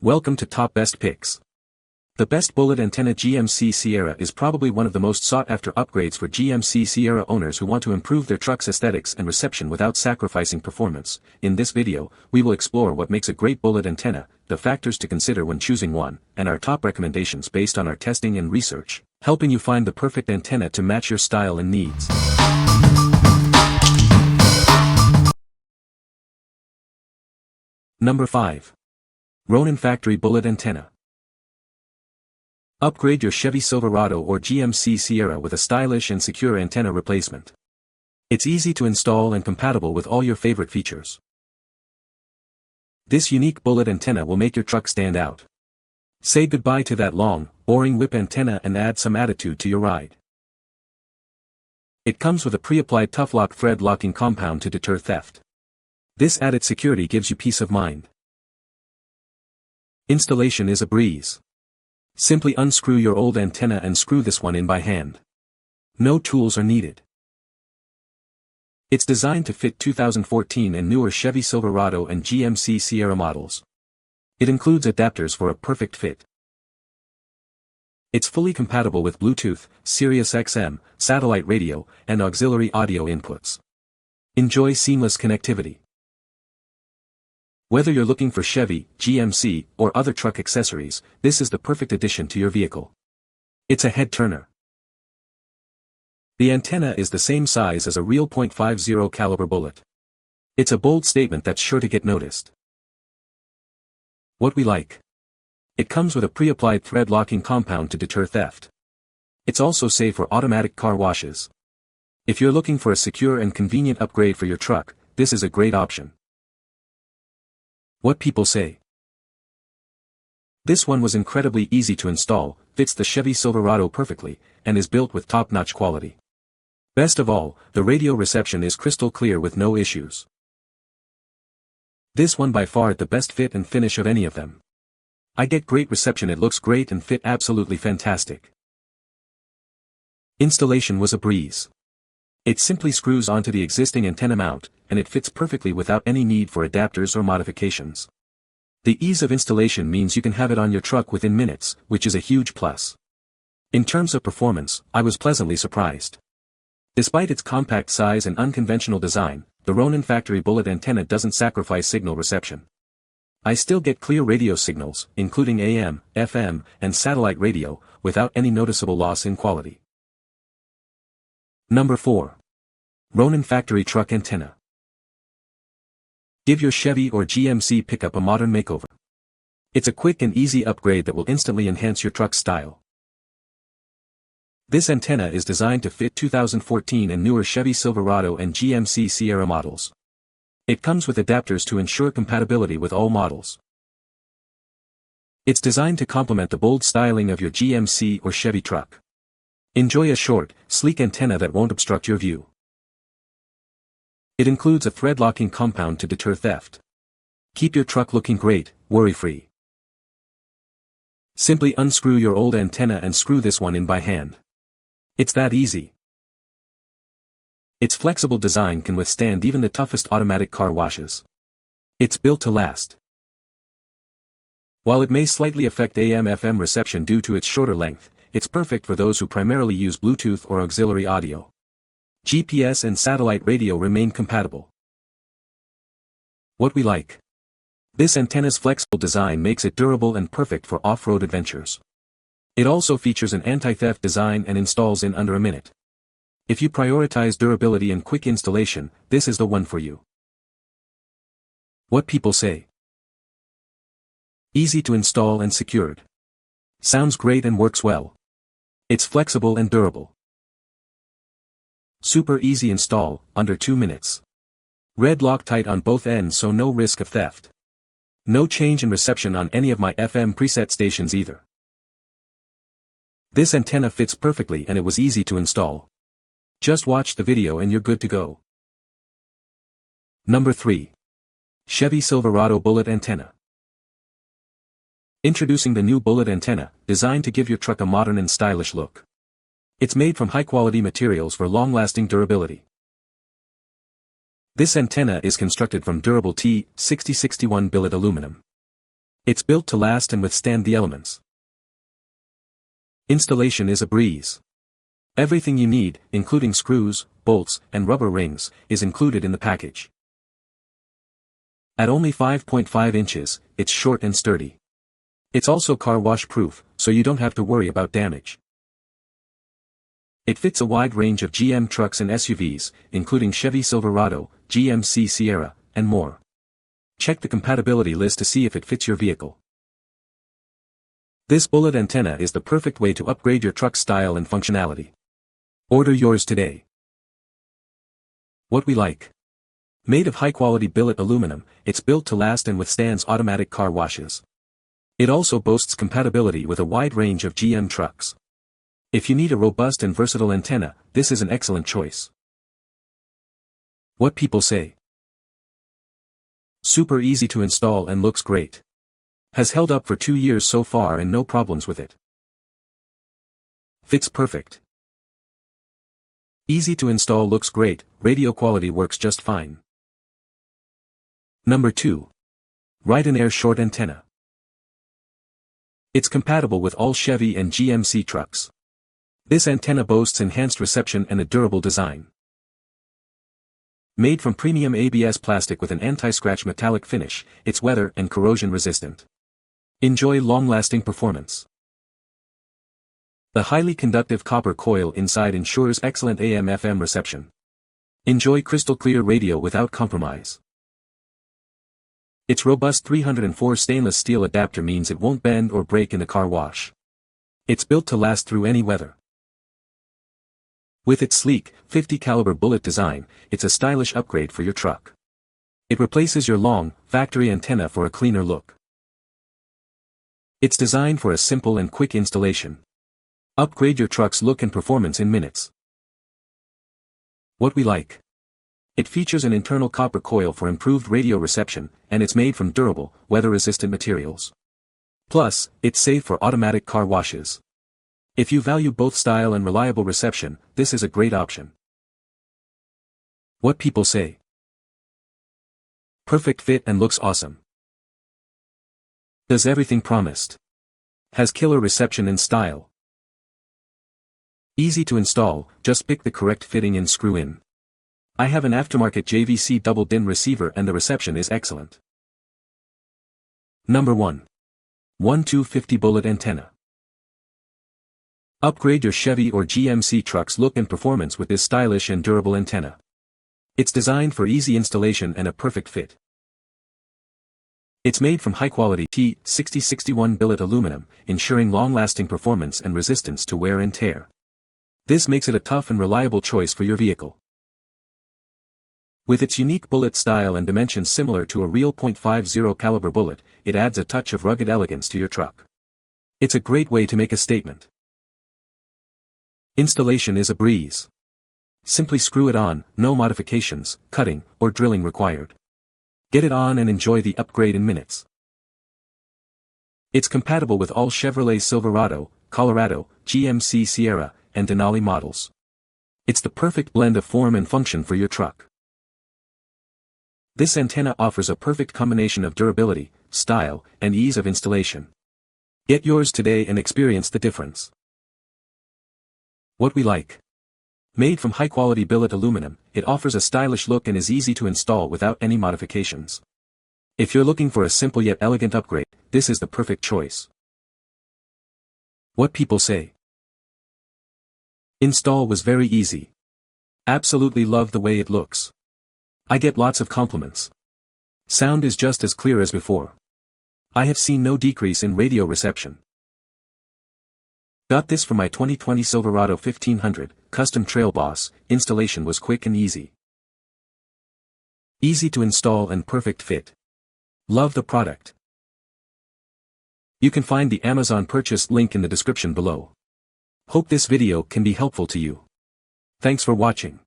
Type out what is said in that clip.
Welcome to Top Best Picks. The best Bullet Antenna GMC Sierra is probably one of the most sought-after upgrades for GMC Sierra owners who want to improve their truck's aesthetics and reception without sacrificing performance. In this video, we will explore what makes a great Bullet antenna, the factors to consider when choosing one, and our top recommendations based on our testing and research, helping you find the perfect antenna to match your style and needs. Number 5. Ronin Factory Bullet Antenna. Upgrade your Chevy Silverado or GMC Sierra with a stylish and secure antenna replacement. It's easy to install and compatible with all your favorite features. This unique bullet antenna will make your truck stand out. Say goodbye to that long, boring whip antenna and add some attitude to your ride. It comes with a pre-applied Tough-Lock thread locking compound to deter theft. This added security gives you peace of mind. Installation is a breeze. Simply unscrew your old antenna and screw this one in by hand. No tools are needed. It's designed to fit 2014 and newer Chevy Silverado and GMC Sierra models. It includes adapters for a perfect fit. It's fully compatible with Bluetooth, Sirius XM, satellite radio, and auxiliary audio inputs. Enjoy seamless connectivity. Whether you're looking for Chevy, GMC, or other truck accessories, this is the perfect addition to your vehicle. It's a head-turner. The antenna is the same size as a real .50 caliber bullet. It's a bold statement that's sure to get noticed. What we like. It comes with a pre-applied thread locking compound to deter theft. It's also safe for automatic car washes. If you're looking for a secure and convenient upgrade for your truck, this is a great option. What people say. This one was incredibly easy to install, fits the Chevy Silverado perfectly, and is built with top-notch quality. Best of all, the radio reception is crystal clear with no issues. This one by far the best fit and finish of any of them. I get great reception, it looks great and fit absolutely fantastic. Installation was a breeze. It simply screws onto the existing antenna mount, and it fits perfectly without any need for adapters or modifications. The ease of installation means you can have it on your truck within minutes, which is a huge plus. In terms of performance, I was pleasantly surprised. Despite its compact size and unconventional design, the Ronin Factory Bullet Antenna doesn't sacrifice signal reception. I still get clear radio signals, including AM, FM, and satellite radio, without any noticeable loss in quality. Number 4. Ronin Factory Truck Antenna. Give your Chevy or GMC pickup a modern makeover. It's a quick and easy upgrade that will instantly enhance your truck's style. This antenna is designed to fit 2014 and newer Chevy Silverado and GMC Sierra models. It comes with adapters to ensure compatibility with all models. It's designed to complement the bold styling of your GMC or Chevy truck. Enjoy a short, sleek antenna that won't obstruct your view. It includes a thread-locking compound to deter theft. Keep your truck looking great, worry-free. Simply unscrew your old antenna and screw this one in by hand. It's that easy. Its flexible design can withstand even the toughest automatic car washes. It's built to last. While it may slightly affect AM/FM reception due to its shorter length, it's perfect for those who primarily use Bluetooth or auxiliary audio. GPS and satellite radio remain compatible. What we like. This antenna's flexible design makes it durable and perfect for off-road adventures. It also features an anti-theft design and installs in under a minute. If you prioritize durability and quick installation, this is the one for you. What people say. Easy to install and secured. Sounds great and works well. It's flexible and durable. Super easy install, under 2 minutes. Red Loctite on both ends so no risk of theft. No change in reception on any of my FM preset stations either. This antenna fits perfectly and it was easy to install. Just watch the video and you're good to go. Number 3. Chevy Silverado Bullet Antenna. Introducing the new Bullet Antenna, designed to give your truck a modern and stylish look. It's made from high-quality materials for long-lasting durability. This antenna is constructed from durable T6061 billet aluminum. It's built to last and withstand the elements. Installation is a breeze. Everything you need, including screws, bolts, and rubber rings, is included in the package. At only 5.5 inches, it's short and sturdy. It's also car wash proof, so you don't have to worry about damage. It fits a wide range of GM trucks and SUVs, including Chevy Silverado, GMC Sierra, and more. Check the compatibility list to see if it fits your vehicle. This bullet antenna is the perfect way to upgrade your truck's style and functionality. Order yours today. What we like. Made of high-quality billet aluminum, it's built to last and withstands automatic car washes. It also boasts compatibility with a wide range of GM trucks. If you need a robust and versatile antenna, this is an excellent choice. What people say. Super easy to install and looks great. Has held up for 2 years so far and no problems with it. Fits perfect. Easy to install, looks great, radio quality works just fine. Number 2. RYDONAIR Short Antenna. It's compatible with all Chevy and GMC trucks. This antenna boasts enhanced reception and a durable design. Made from premium ABS plastic with an anti-scratch metallic finish, it's weather and corrosion resistant. Enjoy long-lasting performance. The highly conductive copper coil inside ensures excellent AM/FM reception. Enjoy crystal clear radio without compromise. Its robust 304 stainless steel adapter means it won't bend or break in the car wash. It's built to last through any weather. With its sleek, 50 caliber bullet design, it's a stylish upgrade for your truck. It replaces your long, factory antenna for a cleaner look. It's designed for a simple and quick installation. Upgrade your truck's look and performance in minutes. What we like. It features an internal copper coil for improved radio reception, and it's made from durable, weather-resistant materials. Plus, it's safe for automatic car washes. If you value both style and reliable reception, this is a great option. What people say. Perfect fit and looks awesome. Does everything promised. Has killer reception and style. Easy to install, just pick the correct fitting and screw in. I have an aftermarket JVC double DIN receiver and the reception is excellent. Number 1. 1250 Bullet Antenna. Upgrade your Chevy or GMC truck's look and performance with this stylish and durable antenna. It's designed for easy installation and a perfect fit. It's made from high-quality T6061 billet aluminum, ensuring long-lasting performance and resistance to wear and tear. This makes it a tough and reliable choice for your vehicle. With its unique bullet style and dimensions similar to a real .50 caliber bullet, it adds a touch of rugged elegance to your truck. It's a great way to make a statement. Installation is a breeze. Simply screw it on, no modifications, cutting, or drilling required. Get it on and enjoy the upgrade in minutes. It's compatible with all Chevrolet Silverado, Colorado, GMC Sierra, and Denali models. It's the perfect blend of form and function for your truck. This antenna offers a perfect combination of durability, style, and ease of installation. Get yours today and experience the difference. What we like. Made from high-quality billet aluminum, it offers a stylish look and is easy to install without any modifications. If you're looking for a simple yet elegant upgrade, this is the perfect choice. What people say. Install was very easy. Absolutely love the way it looks. I get lots of compliments. Sound is just as clear as before. I have seen no decrease in radio reception. Got this for my 2020 Silverado 1500, custom Trail Boss. Installation was quick and easy. Easy to install and perfect fit. Love the product. You can find the Amazon purchase link in the description below. Hope this video can be helpful to you. Thanks for watching.